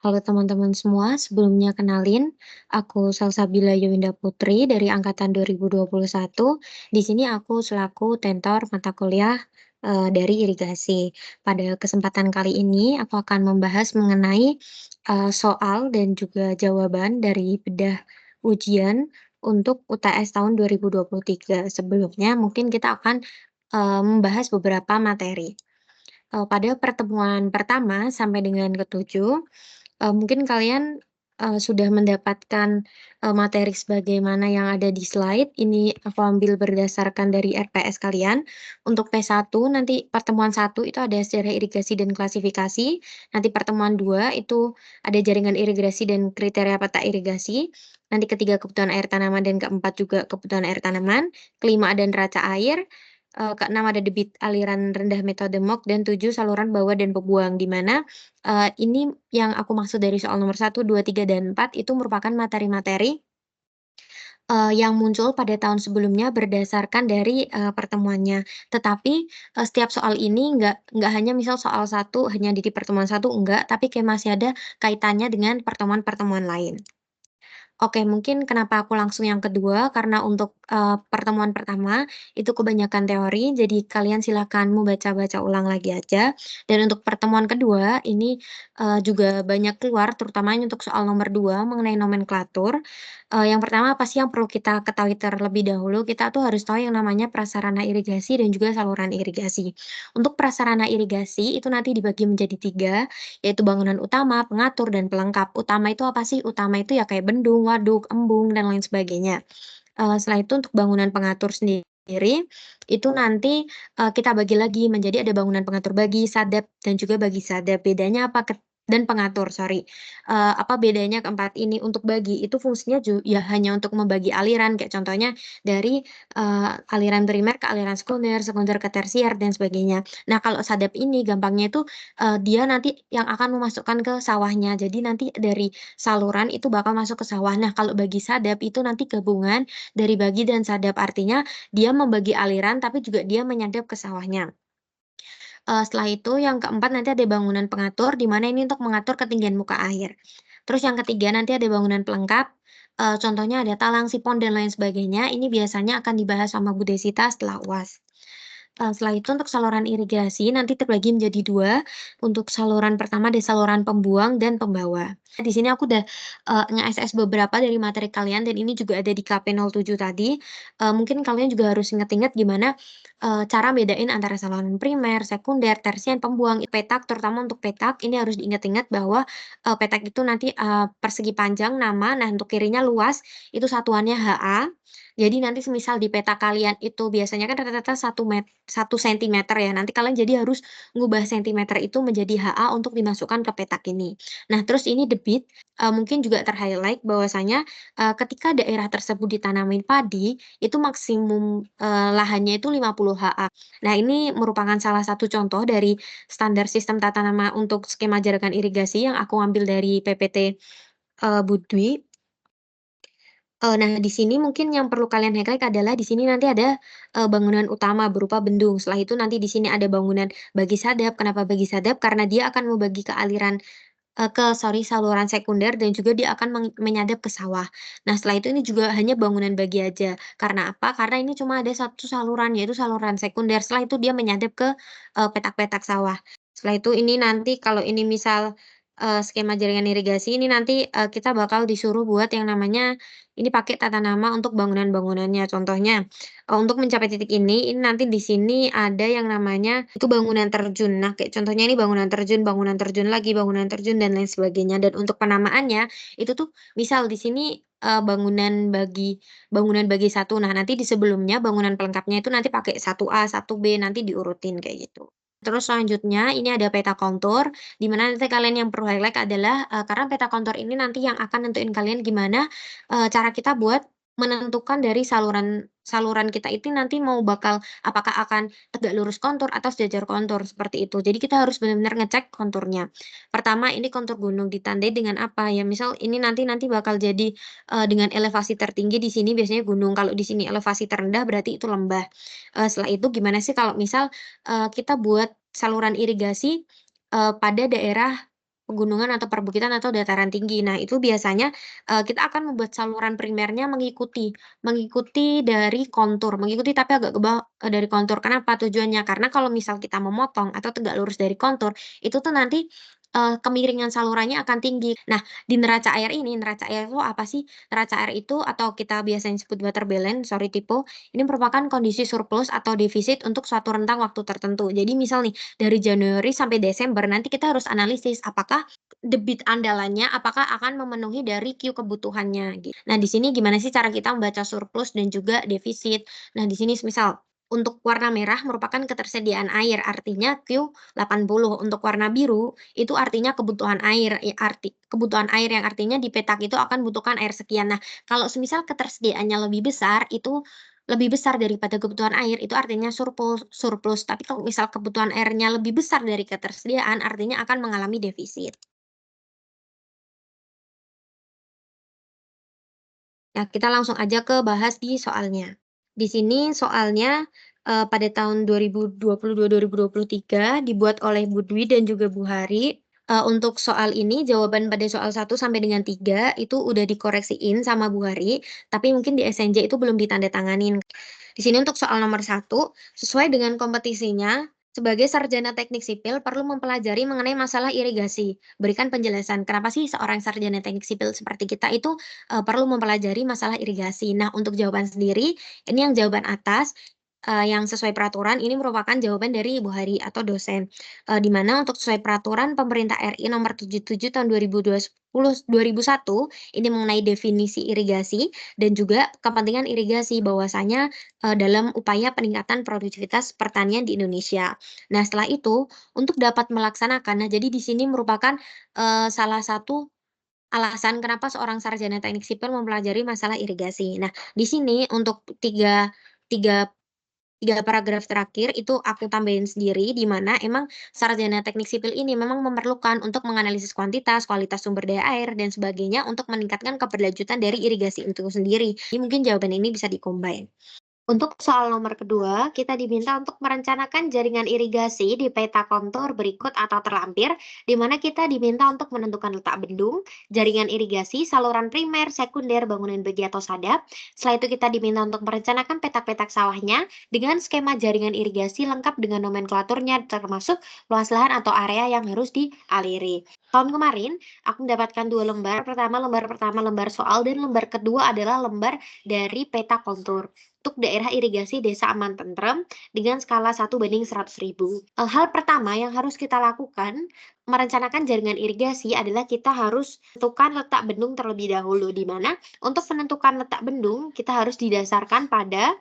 Halo teman-teman semua, sebelumnya kenalin, aku Salsabila Yowinda Putri dari angkatan 2021. Di sini aku selaku tentor mata kuliah dari irigasi. Pada kesempatan kali ini, aku akan membahas mengenai soal dan juga jawaban dari bedah ujian untuk UTS tahun 2023. Sebelumnya, mungkin kita akan membahas beberapa materi. Pada pertemuan pertama sampai dengan ketujuh, mungkin kalian, sudah mendapatkan, materi sebagaimana yang ada di slide. Ini aku ambil berdasarkan dari RPS kalian. Untuk P1 nanti pertemuan 1 itu ada sejarah irigasi dan klasifikasi. Nanti pertemuan 2 itu ada jaringan irigasi dan kriteria peta irigasi. Nanti ketiga kebutuhan air tanaman dan keempat juga kebutuhan air tanaman. Kelima ada neraca air. Keenam ada debit aliran rendah metode MOK, dan 7 saluran bawah dan pembuang, di mana ini yang aku maksud dari soal nomor 1, 2, 3, dan 4 itu merupakan materi-materi, yang muncul pada tahun sebelumnya berdasarkan dari, pertemuannya. Tetapi, setiap soal ini nggak hanya misal soal satu hanya di pertemuan satu, enggak, tapi kayak masih ada kaitannya dengan pertemuan-pertemuan lain. Oke, mungkin kenapa aku langsung yang kedua, karena untuk, pertemuan pertama itu kebanyakan teori, jadi kalian silakan membaca-baca ulang lagi aja. Dan untuk pertemuan kedua ini, juga banyak keluar, terutamanya untuk soal nomor 2 mengenai nomenklatur. Yang pertama apa sih yang perlu kita ketahui terlebih dahulu, kita tuh harus tahu yang namanya prasarana irigasi dan juga saluran irigasi. Untuk prasarana irigasi itu nanti dibagi menjadi 3, yaitu bangunan utama, pengatur, dan pelengkap. Utama itu apa sih? Utama itu ya kayak bendung, waduk, embung, dan lain sebagainya. Setelah itu untuk bangunan pengatur sendiri, itu nanti, kita bagi lagi menjadi ada bangunan pengatur bagi, sadap, dan juga bagi sadap. Bedanya apa? Dan pengatur, sorry. Apa bedanya keempat ini? Untuk bagi, itu fungsinya ya hanya untuk membagi aliran, kayak contohnya dari, aliran primer ke aliran sekunder, sekunder ke tersier, dan sebagainya. Nah, kalau sadap ini gampangnya itu, dia nanti yang akan memasukkan ke sawahnya. Jadi nanti dari saluran itu bakal masuk ke sawah. Nah, kalau bagi sadap itu nanti gabungan dari bagi dan sadap, artinya dia membagi aliran tapi juga dia menyadap ke sawahnya. Setelah itu yang keempat nanti ada bangunan pengatur, di mana ini untuk mengatur ketinggian muka air. Terus yang ketiga nanti ada bangunan pelengkap, contohnya ada talang, sipon, dan lain sebagainya. Ini biasanya akan dibahas sama Bu Desita setelah UAS. Setelah itu untuk saluran irigasi nanti terbagi menjadi 2, untuk saluran pertama ada saluran pembuang dan pembawa. Di sini aku udah, nge-SS beberapa dari materi kalian dan ini juga ada di KP07 tadi. Mungkin kalian juga harus inget-inget gimana, cara bedain antara saluran primer, sekunder, tersier, pembuang. Petak, terutama untuk petak ini harus diingat-ingat bahwa, petak itu nanti, persegi panjang nama, nah untuk kirinya luas, itu satuannya HA. Jadi nanti semisal di peta kalian itu biasanya kan rata-rata 1 sentimeter ya, nanti kalian jadi harus ngubah sentimeter itu menjadi HA untuk dimasukkan ke petak ini. Nah, terus ini debit, mungkin juga ter-highlight bahwasanya, ketika daerah tersebut ditanamin padi, itu maksimum, lahannya itu 50 HA. Nah, ini merupakan salah satu contoh dari standar sistem tata nama untuk skema jaringan irigasi yang aku ambil dari PPT, Budwi. Nah, di sini mungkin yang perlu kalian highlight adalah di sini nanti ada, bangunan utama berupa bendung. Setelah itu nanti di sini ada bangunan bagi sadap. Kenapa bagi sadap? Karena dia akan membagi ke aliran, saluran sekunder, dan juga dia akan menyadap ke sawah. Nah, setelah itu ini juga hanya bangunan bagi aja. Karena apa? Karena ini cuma ada satu saluran, yaitu saluran sekunder. Setelah itu dia menyadap ke, petak-petak sawah. Setelah itu ini nanti kalau ini misal, skema jaringan irigasi ini nanti, kita bakal disuruh buat yang namanya ini pakai tata nama untuk bangunan-bangunannya. Contohnya, untuk mencapai titik ini nanti di sini ada yang namanya itu bangunan terjun. Nah, kayak contohnya ini bangunan terjun lagi, bangunan terjun, dan lain sebagainya. Dan untuk penamaannya, itu tuh misal di sini, bangunan bagi satu. Nah, nanti di sebelumnya bangunan pelengkapnya itu nanti pakai 1A, 1B, nanti diurutin kayak gitu. Terus selanjutnya ini ada peta kontur, di mana nanti kalian yang perlu highlight adalah, karena peta kontur ini nanti yang akan nentuin kalian gimana, cara kita buat menentukan dari saluran saluran kita itu nanti mau bakal apakah akan tegak lurus kontur atau sejajar kontur, seperti itu. Jadi kita harus benar-benar ngecek konturnya. Pertama ini kontur gunung ditandai dengan apa, ya misal ini nanti nanti bakal jadi, dengan elevasi tertinggi di sini biasanya gunung, kalau di sini elevasi terendah berarti itu lembah. Setelah itu gimana sih kalau misal, kita buat saluran irigasi, pada daerah pegunungan atau perbukitan atau dataran tinggi. Nah, itu biasanya, kita akan membuat saluran primernya mengikuti dari kontur, mengikuti tapi agak ke bawah, dari kontur. Kenapa tujuannya? Karena kalau misal kita memotong atau tegak lurus dari kontur, itu tuh nanti, kemiringan salurannya akan tinggi. Nah, di neraca air ini, neraca air itu apa sih? Neraca air itu atau kita biasanya sebut water balance, sorry typo, ini merupakan kondisi surplus atau defisit untuk suatu rentang waktu tertentu. Jadi misal nih, dari Januari sampai Desember nanti kita harus analisis apakah debit andalannya apakah akan memenuhi dari Q kebutuhannya Nah, di sini gimana sih cara kita membaca surplus dan juga defisit. Nah, di sini misal untuk warna merah merupakan ketersediaan air, artinya Q 80. Untuk warna biru itu artinya kebutuhan air, kebutuhan air yang artinya di petak itu akan membutuhkan air sekian. Nah, kalau semisal ketersediaannya lebih besar, itu lebih besar daripada kebutuhan air, itu artinya surplus surplus. Tapi kalau misal kebutuhan airnya lebih besar dari ketersediaan, artinya akan mengalami defisit. Nah, kita langsung aja ke bahas di soalnya. Di sini soalnya, pada tahun 2022-2023 dibuat oleh Bu Dwi dan juga Bu Hari. Untuk soal ini jawaban pada soal 1 sampai dengan 3 itu udah dikoreksiin sama Bu Hari, tapi mungkin di SNJ itu belum ditandatanganin. Di sini untuk soal nomor 1, sesuai dengan kompetisinya, sebagai sarjana teknik sipil perlu mempelajari mengenai masalah irigasi. Berikan penjelasan, kenapa sih seorang sarjana teknik sipil seperti kita itu, perlu mempelajari masalah irigasi. Nah, untuk jawaban sendiri, ini yang jawaban atas, yang sesuai peraturan ini merupakan jawaban dari Ibu Hari atau dosen, di mana untuk sesuai peraturan pemerintah RI nomor 77 tahun 2021 ini mengenai definisi irigasi dan juga kepentingan irigasi bahwasanya dalam upaya peningkatan produktivitas pertanian di Indonesia. Nah, setelah itu untuk dapat melaksanakan, nah jadi di sini merupakan, salah satu alasan kenapa seorang sarjana teknik sipil mempelajari masalah irigasi. Nah, di sini untuk tiga tiga paragraf terakhir itu aku tambahin sendiri, di mana emang sarjana teknik sipil ini memang memerlukan untuk menganalisis kuantitas, kualitas sumber daya air, dan sebagainya untuk meningkatkan keberlanjutan dari irigasi itu sendiri. Jadi mungkin jawaban ini bisa di-combine. Untuk soal nomor kedua, kita diminta untuk merencanakan jaringan irigasi di peta kontur berikut atau terlampir, di mana kita diminta untuk menentukan letak bendung, jaringan irigasi, saluran primer, sekunder, bangunan bagi atau sadap. Setelah itu kita diminta untuk merencanakan petak-petak sawahnya dengan skema jaringan irigasi lengkap dengan nomenklaturnya termasuk luas lahan atau area yang harus dialiri. Tahun kemarin, aku mendapatkan dua lembar pertama lembar soal dan lembar kedua adalah lembar dari peta kontur untuk daerah irigasi Desa Aman Tentrem dengan skala 1/100.000. Hal pertama yang harus kita lakukan merencanakan jaringan irigasi adalah kita harus tentukan letak bendung terlebih dahulu, di mana untuk menentukan letak bendung kita harus didasarkan pada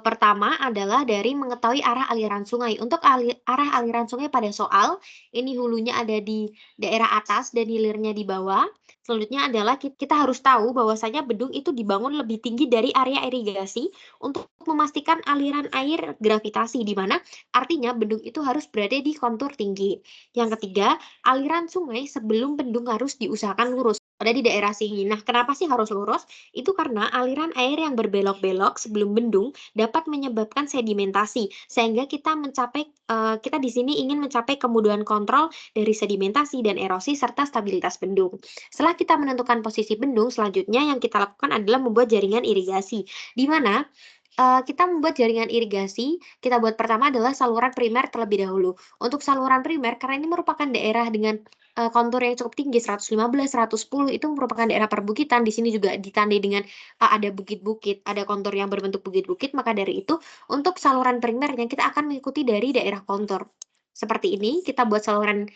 pertama adalah dari mengetahui arah aliran sungai. Untuk arah aliran sungai pada soal ini hulunya ada di daerah atas dan hilirnya di bawah. Selanjutnya adalah kita harus tahu bahwasanya bendung itu dibangun lebih tinggi dari area irigasi untuk memastikan aliran air gravitasi, di mana artinya bendung itu harus berada di kontur tinggi. Yang ketiga, aliran sungai sebelum bendung harus diusahakan lurus, ada di daerah sini. Nah, kenapa sih harus lurus? Itu karena aliran air yang berbelok-belok sebelum bendung dapat menyebabkan sedimentasi, sehingga kita di sini ingin mencapai kemudahan kontrol dari sedimentasi dan erosi serta stabilitas bendung. Setelah kita menentukan posisi bendung, selanjutnya yang kita lakukan adalah membuat jaringan irigasi, di mana kita membuat jaringan irigasi, kita buat pertama adalah saluran primer terlebih dahulu. Untuk saluran primer, karena ini merupakan daerah dengan, kontur yang cukup tinggi 115, 110 itu merupakan daerah perbukitan, di sini juga ditandai dengan, ada bukit-bukit, ada kontur yang berbentuk bukit-bukit, maka dari itu untuk saluran primernya kita akan mengikuti dari daerah kontur. Seperti ini, kita buat saluran,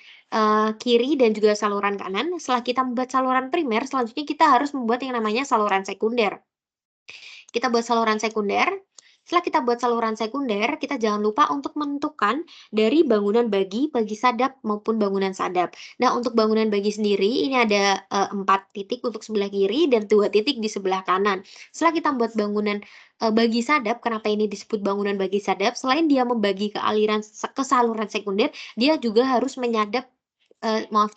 kiri dan juga saluran kanan. Setelah kita membuat saluran primer, selanjutnya kita harus membuat yang namanya saluran sekunder. Kita buat saluran sekunder, setelah kita buat saluran sekunder, kita jangan lupa untuk menentukan dari bangunan bagi sadap maupun bangunan sadap. Nah, untuk bangunan bagi sendiri ini ada 4 titik untuk sebelah kiri dan 2 titik di sebelah kanan. Setelah kita buat bangunan bagi sadap, kenapa ini disebut bangunan bagi sadap? Selain dia membagi ke aliran ke saluran sekunder, dia juga harus menyadap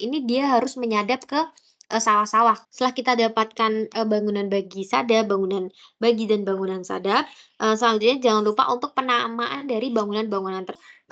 ini dia harus menyadap ke sawah-sawah. Setelah kita dapatkan bangunan bagi sadap, bangunan bagi dan bangunan sadap, selanjutnya jangan lupa untuk penamaan dari bangunan-bangunan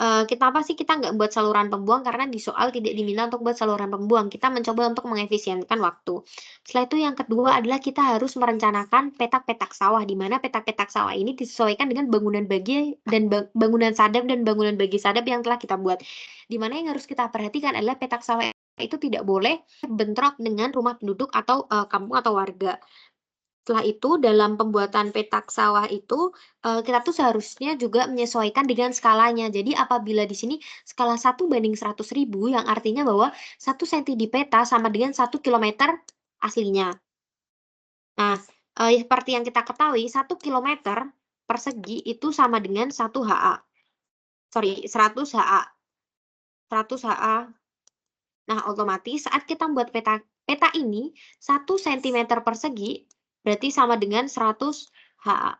kenapa sih kita nggak buat saluran pembuang, karena di soal tidak diminta untuk buat saluran pembuang, kita mencoba untuk mengefisienkan waktu. Setelah itu yang kedua adalah kita harus merencanakan petak-petak sawah, di mana petak-petak sawah ini disesuaikan dengan bangunan bagi dan bangunan sadap dan bangunan bagi sadap yang telah kita buat. Di mana yang harus kita perhatikan adalah petak sawah itu tidak boleh bentrok dengan rumah penduduk atau, kampung atau warga. Setelah itu dalam pembuatan petak sawah itu, kita tuh seharusnya juga menyesuaikan dengan skalanya. Jadi apabila di sini skala 1/100.000 yang artinya bahwa 1 senti di peta sama dengan 1 kilometer aslinya. Nah, seperti yang kita ketahui 1 kilometer persegi itu sama dengan 1 ha. Sorry, 100 ha. 100 ha. Nah, otomatis saat kita membuat peta peta ini 1 sentimeter persegi berarti sama dengan 100 ha.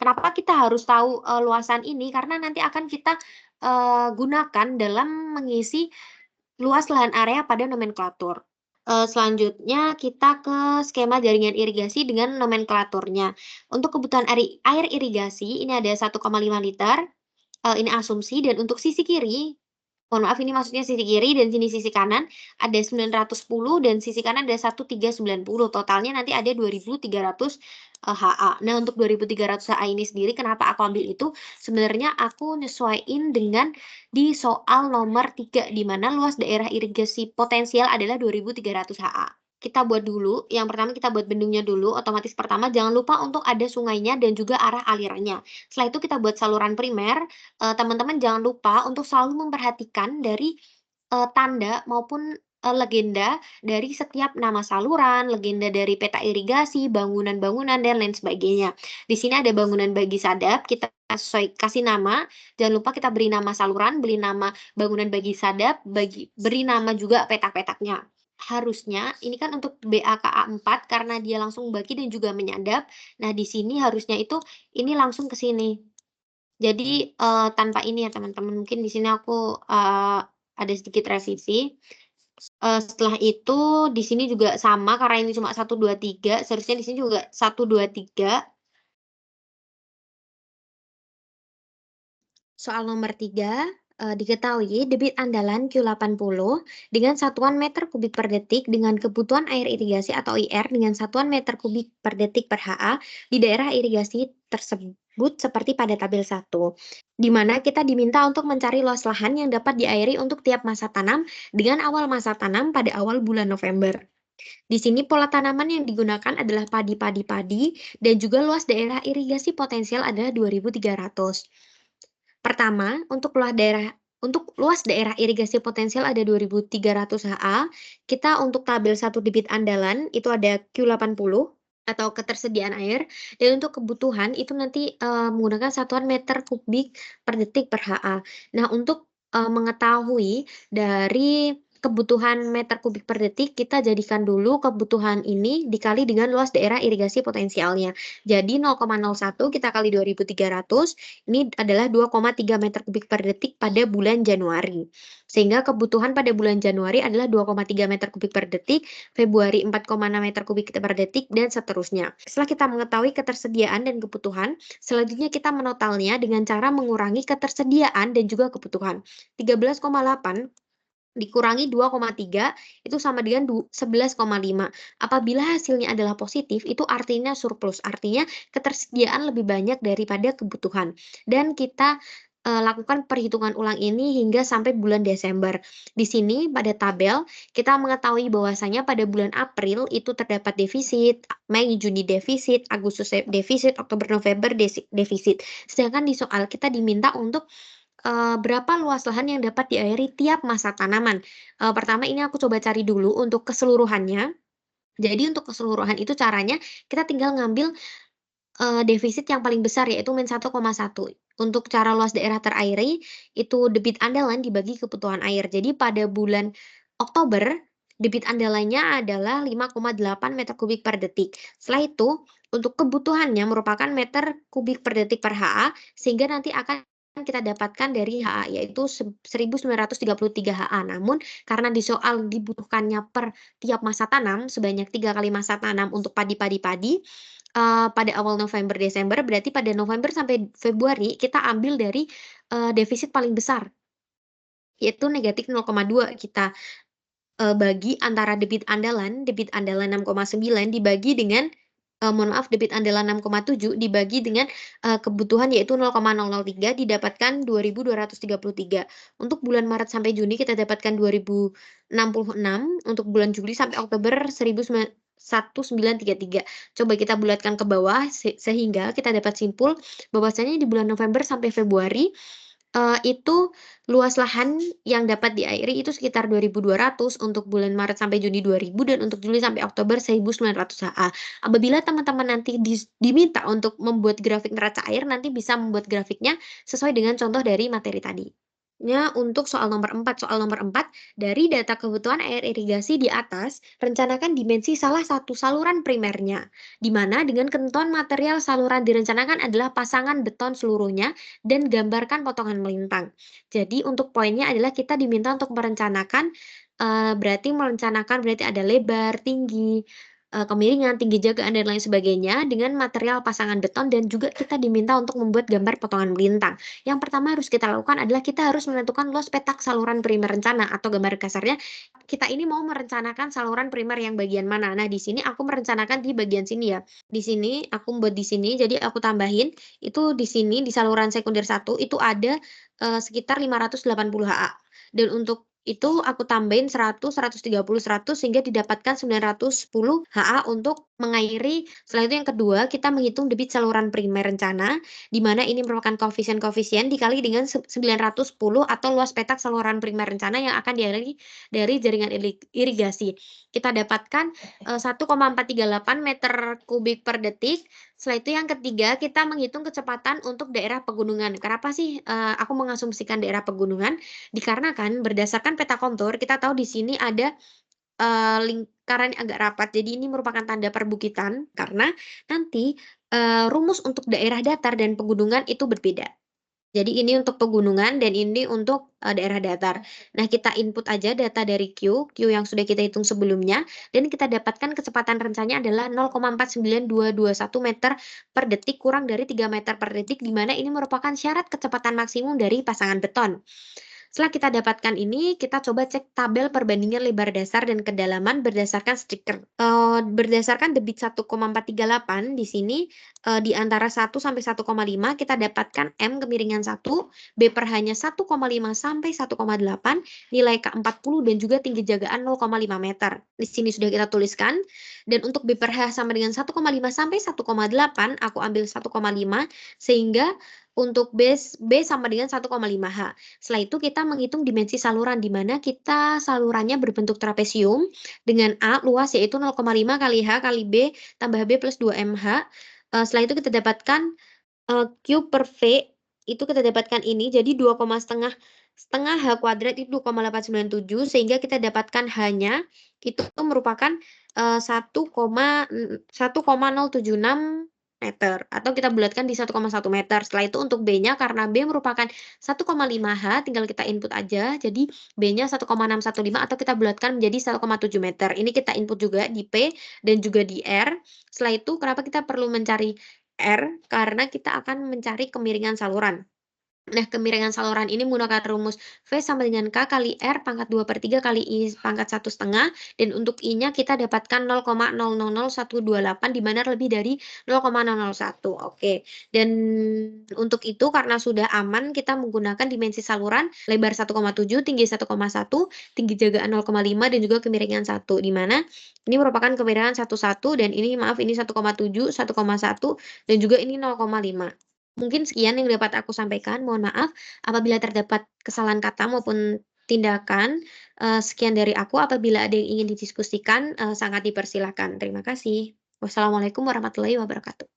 Kenapa kita harus tahu, luasan ini? Karena nanti akan kita, gunakan dalam mengisi luas lahan area pada nomenklatur. Selanjutnya kita ke skema jaringan irigasi dengan nomenklaturnya. Untuk kebutuhan air irigasi ini ada 1,5 liter, ini asumsi, dan untuk sisi kiri, mohon maaf ini maksudnya sisi kiri dan sisi kanan ada 910 dan sisi kanan ada 1390, totalnya nanti ada 2300 ha. Nah, untuk 2300 ha ini sendiri kenapa aku ambil itu, sebenarnya aku nyesuaiin dengan di soal nomor 3 di mana luas daerah irigasi potensial adalah 2300 ha. Kita buat dulu, yang pertama kita buat bendungnya dulu, otomatis pertama jangan lupa untuk ada sungainya dan juga arah alirannya. Setelah itu kita buat saluran primer, teman-teman jangan lupa untuk selalu memperhatikan dari, tanda maupun, legenda dari setiap nama saluran, legenda dari peta irigasi, bangunan-bangunan, dan lain sebagainya. Di sini ada bangunan bagi sadap, kita kasih nama, jangan lupa kita beri nama saluran, beri nama bangunan bagi sadap, beri nama juga petak-petaknya. Harusnya ini kan untuk BAKA 4 karena dia langsung bagi dan juga menyadap. Nah, di sini harusnya itu ini langsung ke sini. Jadi, tanpa ini ya teman-teman, mungkin di sini aku, ada sedikit revisi. Setelah itu di sini juga sama karena ini cuma 1, 2, 3, seharusnya di sini juga 1, 2, 3. Soal nomor 3, diketahui debit andalan Q80 dengan satuan meter kubik per detik dengan kebutuhan air irigasi atau IR dengan satuan meter kubik per detik per HA di daerah irigasi tersebut seperti pada tabel 1, di mana kita diminta untuk mencari luas lahan yang dapat diairi untuk tiap masa tanam dengan awal masa tanam pada awal bulan November. Di sini pola tanaman yang digunakan adalah padi dan juga luas daerah irigasi potensial adalah 2.300. Pertama, untuk luas daerah irigasi potensial ada 2.300 ha. Kita untuk tabel 1 debit andalan itu ada Q80 atau ketersediaan air, dan untuk kebutuhan itu nanti, menggunakan satuan meter kubik per detik per ha. Nah, untuk, mengetahui dari kebutuhan meter kubik per detik, kita jadikan dulu kebutuhan ini dikali dengan luas daerah irigasi potensialnya. Jadi 0,01 kita kali 2.300, ini adalah 2,3 meter kubik per detik pada bulan Januari. Sehingga kebutuhan pada bulan Januari adalah 2,3 meter kubik per detik, Februari 4,6 meter kubik per detik, dan seterusnya. Setelah kita mengetahui ketersediaan dan kebutuhan, selanjutnya kita menotalnya dengan cara mengurangi ketersediaan dan juga kebutuhan. 13,8 dikurangi 2,3 itu sama dengan 11,5. Apabila hasilnya adalah positif, itu artinya surplus, artinya ketersediaan lebih banyak daripada kebutuhan. Dan kita, lakukan perhitungan ulang ini hingga sampai bulan Desember. Di sini pada tabel, kita mengetahui bahwasanya pada bulan April itu terdapat defisit, Mei, Juni defisit, Agustus defisit, Oktober, November defisit. Sedangkan di soal kita diminta untuk berapa luas lahan yang dapat diairi tiap masa tanaman? Pertama ini aku coba cari dulu untuk keseluruhannya. Jadi untuk keseluruhan itu caranya kita tinggal ngambil, defisit yang paling besar yaitu -1,1. Untuk cara luas daerah terairi, itu debit andalan dibagi kebutuhan air. Jadi pada bulan Oktober, debit andalannya adalah 5,8 meter kubik per detik. Setelah itu, untuk kebutuhannya merupakan meter kubik per detik per ha, sehingga nanti akan kita dapatkan dari ha, yaitu 1.933 ha. Namun karena di soal dibutuhkannya per tiap masa tanam sebanyak 3 kali masa tanam untuk padi, pada awal November, Desember, berarti pada November sampai Februari kita ambil dari, defisit paling besar, yaitu negatif 0,2 kita, bagi antara debit andalan 6,9 dibagi dengan mohon maaf, debit andalan 6,7 dibagi dengan, kebutuhan yaitu 0,003 didapatkan 2.233. Untuk bulan Maret sampai Juni kita dapatkan 2.066, untuk bulan Juli sampai Oktober 1.933. Coba kita bulatkan ke bawah sehingga kita dapat simpul bahwasanya di bulan November sampai Februari, itu luas lahan yang dapat diairi itu sekitar 2.200, untuk bulan Maret sampai Juni 2.000, dan untuk Juli sampai Oktober 1.900 ha. Apabila teman-teman nanti diminta untuk membuat grafik neraca air, nanti bisa membuat grafiknya sesuai dengan contoh dari materi tadi. Untuk soal nomor 4, dari data kebutuhan air irigasi di atas, rencanakan dimensi salah satu saluran primernya, di mana dengan ketentuan material saluran direncanakan adalah pasangan beton seluruhnya dan gambarkan potongan melintang. Jadi untuk poinnya adalah kita diminta untuk merencanakan, berarti ada lebar, tinggi, kemiringan, tinggi jagaan, dan lain sebagainya dengan material pasangan beton, dan juga kita diminta untuk membuat gambar potongan melintang. Yang pertama harus kita lakukan adalah kita harus menentukan luas petak saluran primer rencana, atau gambar kasarnya, kita ini mau merencanakan saluran primer yang bagian mana. Nah, di sini aku merencanakan di bagian sini ya. Di sini aku membuat di sini, jadi aku tambahin itu di sini di saluran sekunder 1 itu ada, sekitar 580 ha. Dan untuk itu aku tambahin 100, 130, 100 sehingga didapatkan 910 ha untuk mengairi. Setelah itu yang kedua, kita menghitung debit saluran primer rencana, di mana ini merupakan koefisien-koefisien dikali dengan 910 atau luas petak saluran primer rencana yang akan dialiri dari jaringan irigasi. Kita dapatkan, 1,438 meter kubik per detik. Setelah itu yang ketiga, kita menghitung kecepatan untuk daerah pegunungan. Kenapa sih, aku mengasumsikan daerah pegunungan? Dikarenakan berdasarkan peta kontur, kita tahu di sini ada, lingkaran yang agak rapat. Jadi ini merupakan tanda perbukitan karena nanti, rumus untuk daerah datar dan pegunungan itu berbeda. Jadi ini untuk pegunungan dan ini untuk, daerah datar. Nah, kita input aja data dari Q yang sudah kita hitung sebelumnya, dan kita dapatkan kecepatan rencanya adalah 0,49221 meter per detik kurang dari 3 meter per detik, di mana ini merupakan syarat kecepatan maksimum dari pasangan beton. Setelah kita dapatkan ini, kita coba cek tabel perbandingan lebar dasar dan kedalaman berdasarkan stiker. Berdasarkan debit 1,438 di sini, di antara 1 sampai 1,5 kita dapatkan M kemiringan 1, B per H-nya 1,5 sampai 1,8, nilai K40 dan juga tinggi jagaan 0,5 meter. Di sini sudah kita tuliskan, dan untuk B per H sama dengan 1,5 sampai 1,8, aku ambil 1,5 sehingga untuk B sama dengan 1,5 H. Setelah itu kita menghitung dimensi saluran, di mana kita salurannya berbentuk trapesium dengan A luas yaitu 0,5 kali H kali B tambah B plus 2 MH. Setelah itu kita dapatkan, Q per V itu kita dapatkan ini, jadi 2,5 H kuadrat itu 2,897 sehingga kita dapatkan H-nya itu merupakan, 1,076 meter atau kita bulatkan di 1,1 meter. Setelah itu untuk B-nya karena B merupakan 1,5 H tinggal kita input aja, jadi B-nya 1,615 atau kita bulatkan menjadi 1,7 meter. Ini kita input juga di P dan juga di R. Setelah itu kenapa kita perlu mencari R? Karena kita akan mencari kemiringan saluran. Nah, kemiringan saluran ini menggunakan rumus V sama dengan K kali R pangkat 2/3 kali I pangkat 1/2, dan untuk I-nya kita dapatkan 0,000128 di mana lebih dari 0,001. Oke. Dan untuk itu karena sudah aman kita menggunakan dimensi saluran lebar 1,7, tinggi 1,1, tinggi jagaan 0,5 dan juga kemiringan 1, di mana ini merupakan kemiringan 1,1 dan ini maaf ini 1,7, 1,1 dan juga ini 0,5. Mungkin sekian yang dapat aku sampaikan, mohon maaf apabila terdapat kesalahan kata maupun tindakan. Sekian dari aku, apabila ada yang ingin didiskusikan, sangat dipersilakan. Terima kasih. Wassalamualaikum warahmatullahi wabarakatuh.